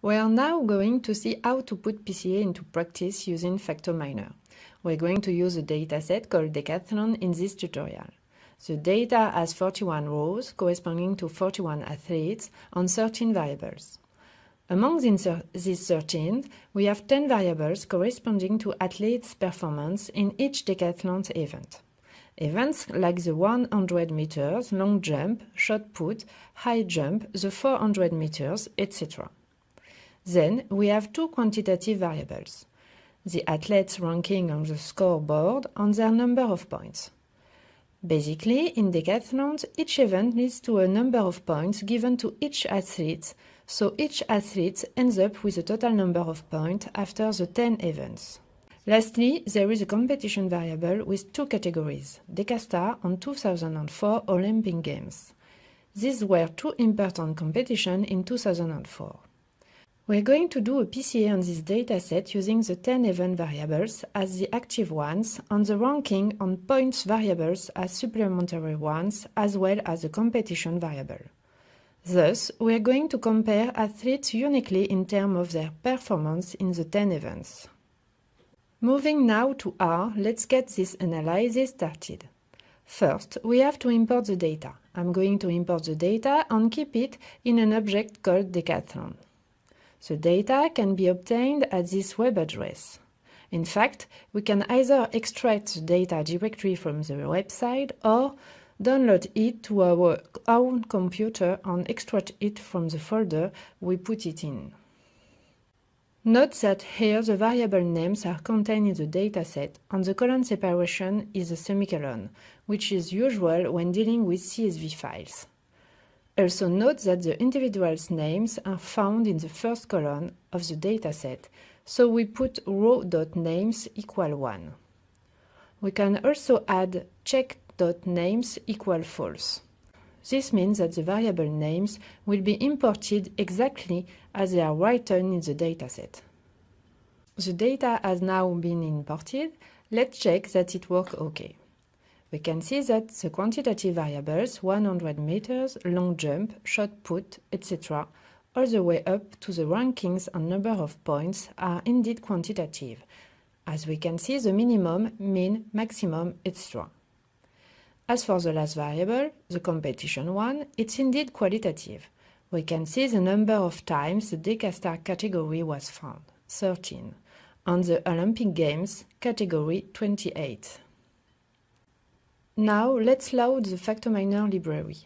We are now going to see how to put Pca into practice using Factominer. We're going to use a dataset called Decathlon in this tutorial. The data has 41 rows corresponding to 41 athletes on 13 variables. Among these 13, we have 10 variables corresponding to athletes' performance in each decathlon event. Events like the 100 meters, long jump, shot put, high jump, the 400 meters, etc. Then we have two quantitative variables: the athletes' ranking on the scoreboard and their number of points. Basically, in decathlons, each event leads to a number of points given to each athlete, so each athlete ends up with a total number of points after the 10 events. Lastly, there is a competition variable with two categories, Decastar and 2004 Olympic Games. These were two important competitions in 2004. We're going to do a Pca on this dataset using the 10 event variables as the active ones and the ranking and points variables as supplementary ones, as well as the competition variable. Thus, we're going to compare athletes uniquely in terms of their performance in the 10 events. Moving now to R, let's get this analysis started. First, we have to import the data. I'm going to import the data and keep it in an object called Decathlon. The data can be obtained at this web address. In fact, we can either extract the data directly from the website or download it to our own computer and extract it from the folder we put it in. Note that here the variable names are contained in the dataset and the colon separation is a semicolon, which is usual when dealing with CSV files. Also note that the individuals' names are found in the first column of the dataset, so we put row.names equal 1. We can also add check.names equal false. This means that the variable names will be imported exactly as they are written in the dataset. The data has now been imported. Let's check that it works OK. We can see that the quantitative variables 100 meters, long jump, shot put, etc. all the way up to the rankings and number of points are indeed quantitative. As we can see, the minimum, mean, maximum, etc. As for the last variable, the competition one, it's indeed qualitative. We can see the number of times the Decastar category was found, 13, and the Olympic Games category, 28. Now let's load the Factominer library.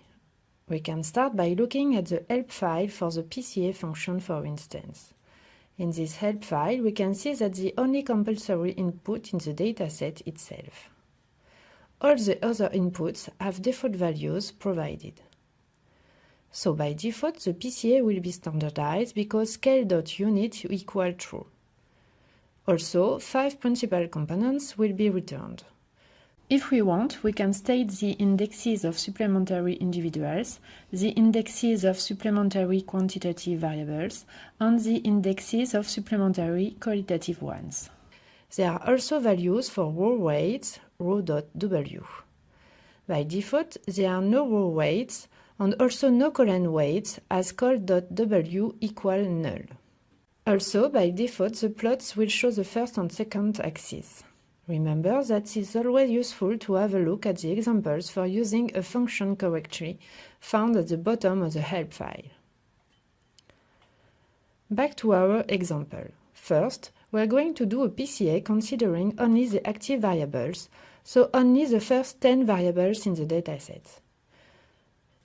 We can start by looking at the help file for the Pca function, for instance. In this help file, we can see that the only compulsory input in the dataset itself. All the other inputs have default values provided. So by default, the Pca will be standardized because scale.unit equal true. Also, 5 principal components will be returned. If we want, we can state the indexes of supplementary individuals, the indexes of supplementary quantitative variables, and the indexes of supplementary qualitative ones. There are also values for row weights, row.w. By default, there are no row weights and also no column weights as col.w equal null. Also, by default, the plots will show the first and second axes. Remember that it's always useful to have a look at the examples for using a function correctly found at the bottom of the help file. Back to our example. First, we're going to do a Pca considering only the active variables, so only the first 10 variables in the dataset.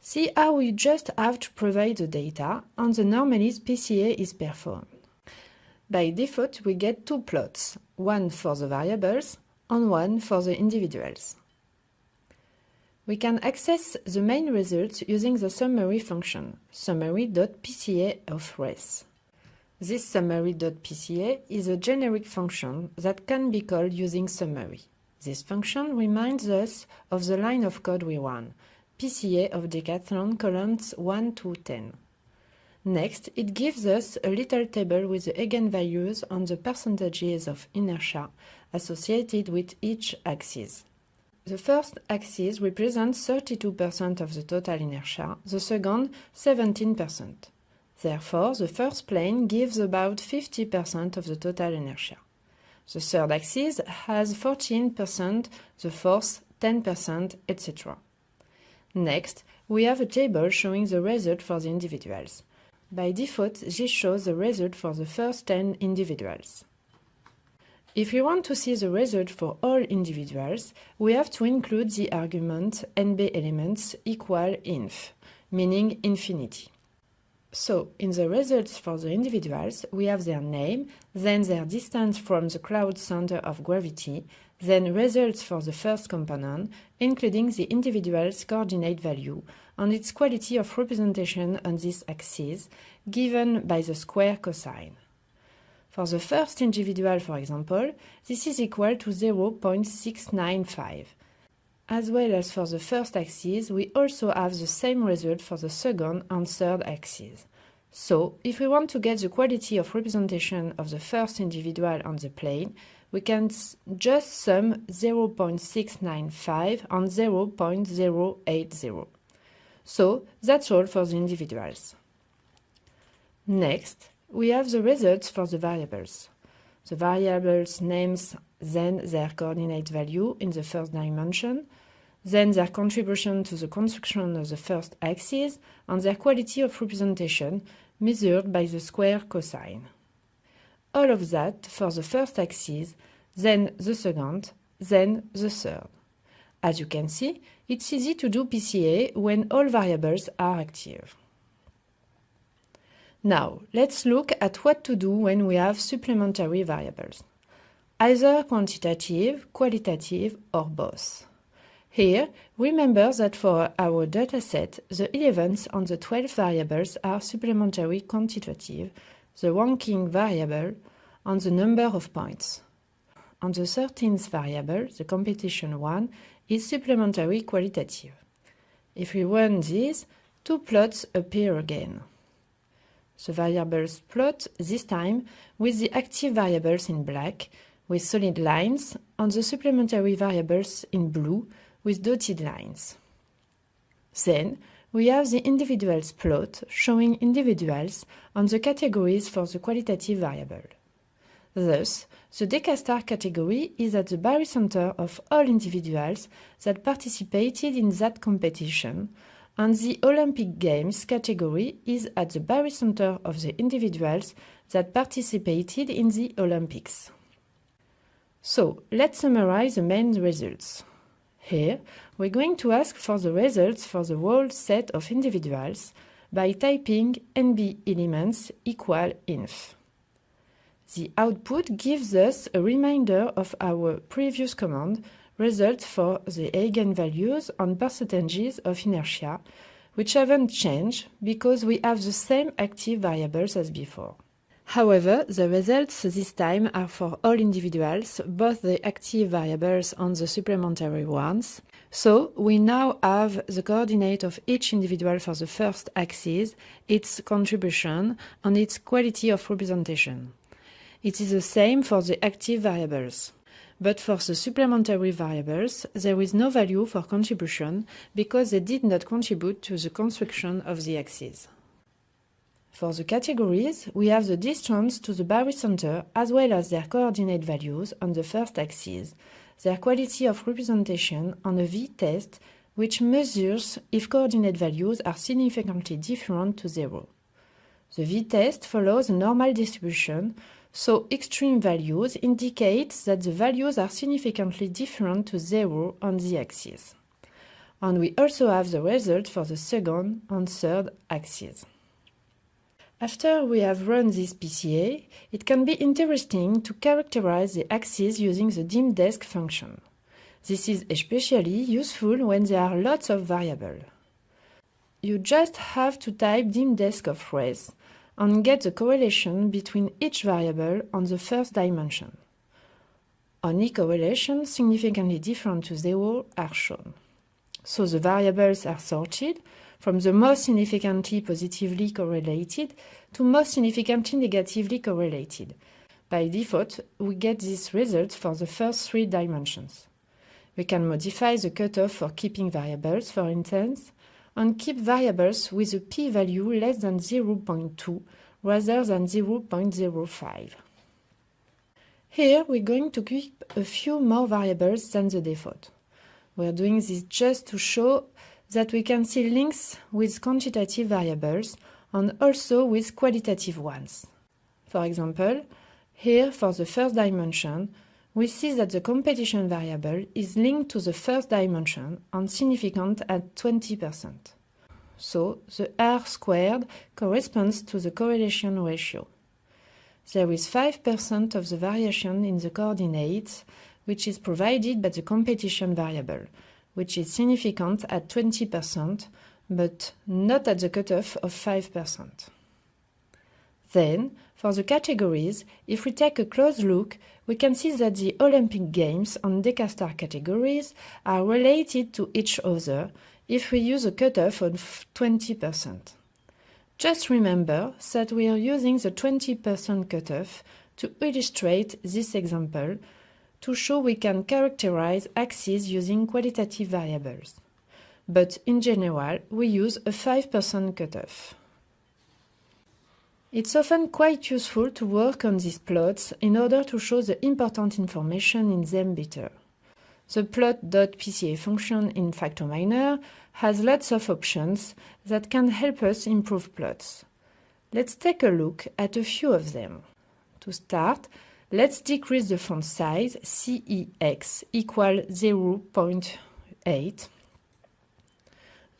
See how we just have to provide the data and the normalized Pca is performed. By default, we get two plots, one for the variables and one for the individuals. We can access the main results using the summary function, summary.pca of res. This summary.pca is a generic function that can be called using summary. This function reminds us of the line of code we run, Pca of Decathlon columns 1 to 10. Next, it gives us a little table with the eigenvalues and the percentages of inertia associated with each axis. The first axis represents 32% of the total inertia, the second 17%. Therefore, the first plane gives about 50% of the total inertia. The third axis has 14%, the fourth 10%, etc. Next, we have a table showing the result for the individuals. By default, this shows the result for the first 10 individuals. If we want to see the result for all individuals, we have to include the argument NB elements equal inf, meaning infinity. So, in the results for the individuals, we have their name, then their distance from the cloud center of gravity, then results for the first component, including the individual's coordinate value and its quality of representation on this axis, given by the square cosine. For the first individual, for example, this is equal to 0.695. As well as for the first axis, we also have the same result for the second and third axes. So, if we want to get the quality of representation of the first individual on the plane, we can just sum 0.695 and 0.080. So, that's all for the individuals. Next, we have the results for the variables. The variables' names, then their coordinate value in the first dimension, then their contribution to the construction of the first axis, and their quality of representation measured by the square cosine. All of that for the first axis, then the second, then the third. As you can see, it's easy to do PCA when all variables are active. Now, let's look at what to do when we have supplementary variables, either quantitative, qualitative, or both. Here, remember that for our dataset, the 11th and the 12th variables are supplementary quantitative, the ranking variable, and the number of points. And the 13th variable, the competition one, is supplementary qualitative. If we run these, two plots appear again. The variables plot, this time, with the active variables in black, with solid lines, and the supplementary variables in blue, with dotted lines. Then, we have the individuals plot, showing individuals and the categories for the qualitative variable. Thus, the decastar category is at the barycenter of all individuals that participated in that competition, and the Olympic Games category is at the barycenter of the individuals that participated in the Olympics. So, let's summarize the main results. Here, we're going to ask for the results for the whole set of individuals by typing NB elements equal inf. The output gives us a reminder of our previous command, results for the eigenvalues and percentages of inertia, which haven't changed because we have the same active variables as before. However, the results this time are for all individuals, both the active variables and the supplementary ones. So, we now have the coordinate of each individual for the first axis, its contribution, and its quality of representation. It is the same for the active variables. But for the supplementary variables, there is no value for contribution because they did not contribute to the construction of the axis. For the categories, we have the distance to the barycenter as well as their coordinate values on the first axis, their quality of representation, and a v-test which measures if coordinate values are significantly different to 0. The v-test follows a normal distribution, so extreme values indicate that the values are significantly different to 0 on the axis. And we also have the result for the second and third axes. After we have run this PCA, it can be interesting to characterize the axes using the dimdesc function. This is especially useful when there are lots of variables. You just have to type dimdesc of res and get the correlation between each variable on the first dimension. Only correlations significantly different to 0 are shown. So the variables are sorted from the most significantly positively correlated to most significantly negatively correlated. By default, we get this result for the first 3 dimensions. We can modify the cutoff for keeping variables, for instance, and keep variables with a p-value less than 0.2 rather than 0.05. Here we're going to keep a few more variables than the default. We're doing this just to show that we can see links with quantitative variables and also with qualitative ones. For example, here for the first dimension, we see that the competition variable is linked to the first dimension and significant at 20%. So the R squared corresponds to the correlation ratio. There is 5% of the variation in the coordinates, which is provided by the competition variable, which is significant at 20%, but not at the cutoff of 5%. Then, for the categories, if we take a close look, we can see that the Olympic Games and Decastar categories are related to each other if we use a cutoff of 20%. Just remember that we are using the 20% cutoff to illustrate this example to show we can characterize axes using qualitative variables. But in general, we use a 5% cutoff. It's often quite useful to work on these plots in order to show the important information in them better. The plot.pca function in Factominer has lots of options that can help us improve plots. Let's take a look at a few of them. To start, let's decrease the font size CEX equal 0.8.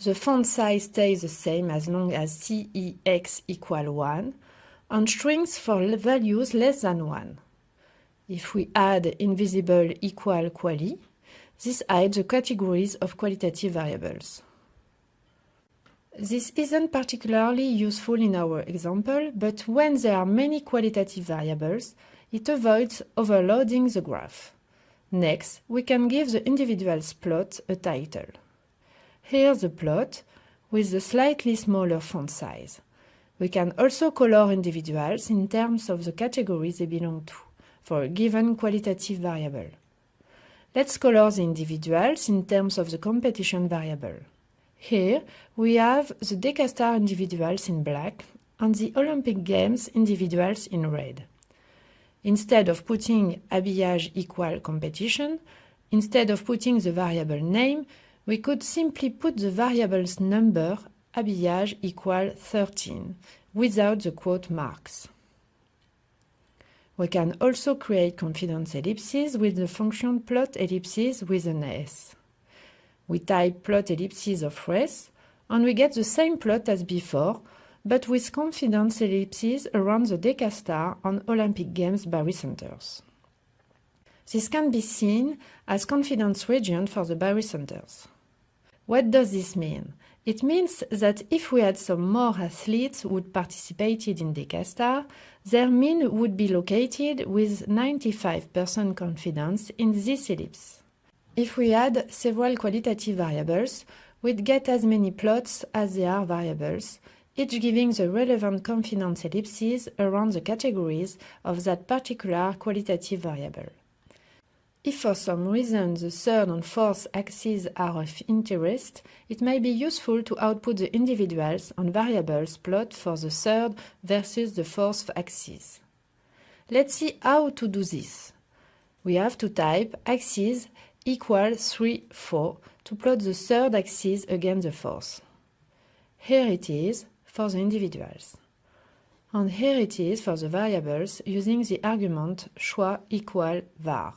The font size stays the same as long as CEX equal 1, and strings for values less than 1. If we add invisible equal quali, this hides the categories of qualitative variables. This isn't particularly useful in our example, but when there are many qualitative variables, it avoids overloading the graph. Next, we can give the individual's plot a title. Here's the plot with the slightly smaller font size. We can also color individuals in terms of the categories they belong to, for a given qualitative variable. Let's color the individuals in terms of the competition variable. Here, we have the Decastar individuals in black and the Olympic Games individuals in red. Instead of putting habillage equal competition, instead of putting the variable name, we could simply put the variable's number habillage equal 13 without the quote marks. We can also create confidence ellipses with the function plot ellipses with an S. We type plot ellipses of res, and we get the same plot as before, but with confidence ellipses around the Decastar and Olympic Games barycenters. This can be seen as confidence region for the barycenters. What does this mean? It means that if we had some more athletes who participated in Decastar, their mean would be located with 95% confidence in this ellipse. If we add several qualitative variables, we'd get as many plots as there are variables, each giving the relevant confidence ellipses around the categories of that particular qualitative variable. If for some reason the third and fourth axes are of interest, it may be useful to output the individuals and variables plot for the third versus the fourth axis. Let's see how to do this. We have to type axis equal 3, 4 to plot the third axis against the fourth. Here it is for the individuals. And here it is for the variables using the argument choix equal var.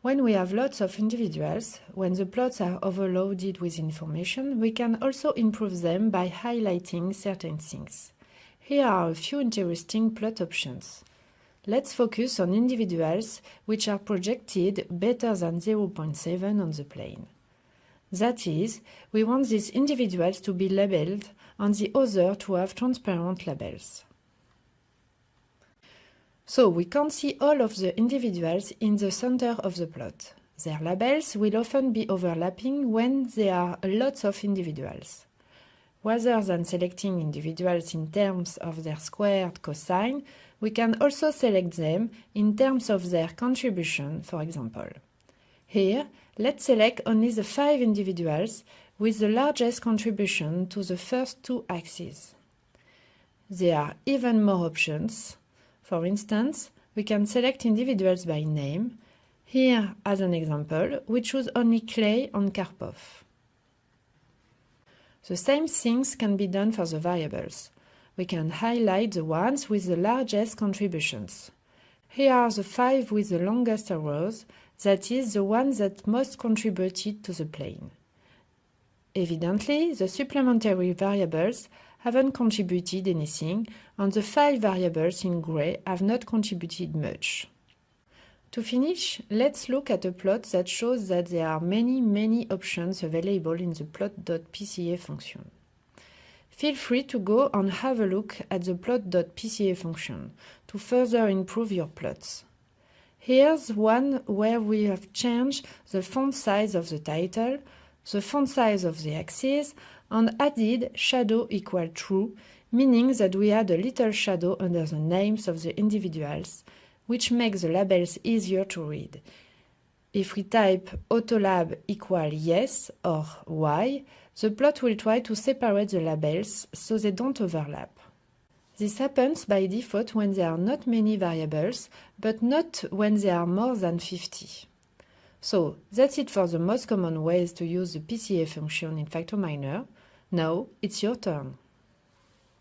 When we have lots of individuals, when the plots are overloaded with information, we can also improve them by highlighting certain things. Here are a few interesting plot options. Let's focus on individuals which are projected better than 0.7 on the plane. That is, we want these individuals to be labeled and the other to have transparent labels. So we can't see all of the individuals in the center of the plot. Their labels will often be overlapping when there are lots of individuals. Rather than selecting individuals in terms of their squared cosine, we can also select them in terms of their contribution, for example. Here, let's select only the 5 individuals with the largest contribution to the first two axes. There are even more options. For instance, we can select individuals by name. Here, as an example, we choose only Clay and Karpov. The same things can be done for the variables. We can highlight the ones with the largest contributions. Here are the 5 with the longest arrows, that is, the ones that most contributed to the plane. Evidently, the supplementary variables haven't contributed anything, and the 5 variables in gray have not contributed much. To finish, let's look at a plot that shows that there are many options available in the plot.pca function. Feel free to go and have a look at the plot.pca function to further improve your plots. Here's one where we have changed the font size of the title, the font size of the axis, and added shadow equal true, meaning that we add a little shadow under the names of the individuals, which makes the labels easier to read. If we type autolab equal yes or y, the plot will try to separate the labels so they don't overlap. This happens by default when there are not many variables, but not when there are more than 50. So that's it for the most common ways to use the PCA function in Factominer. Now it's your turn.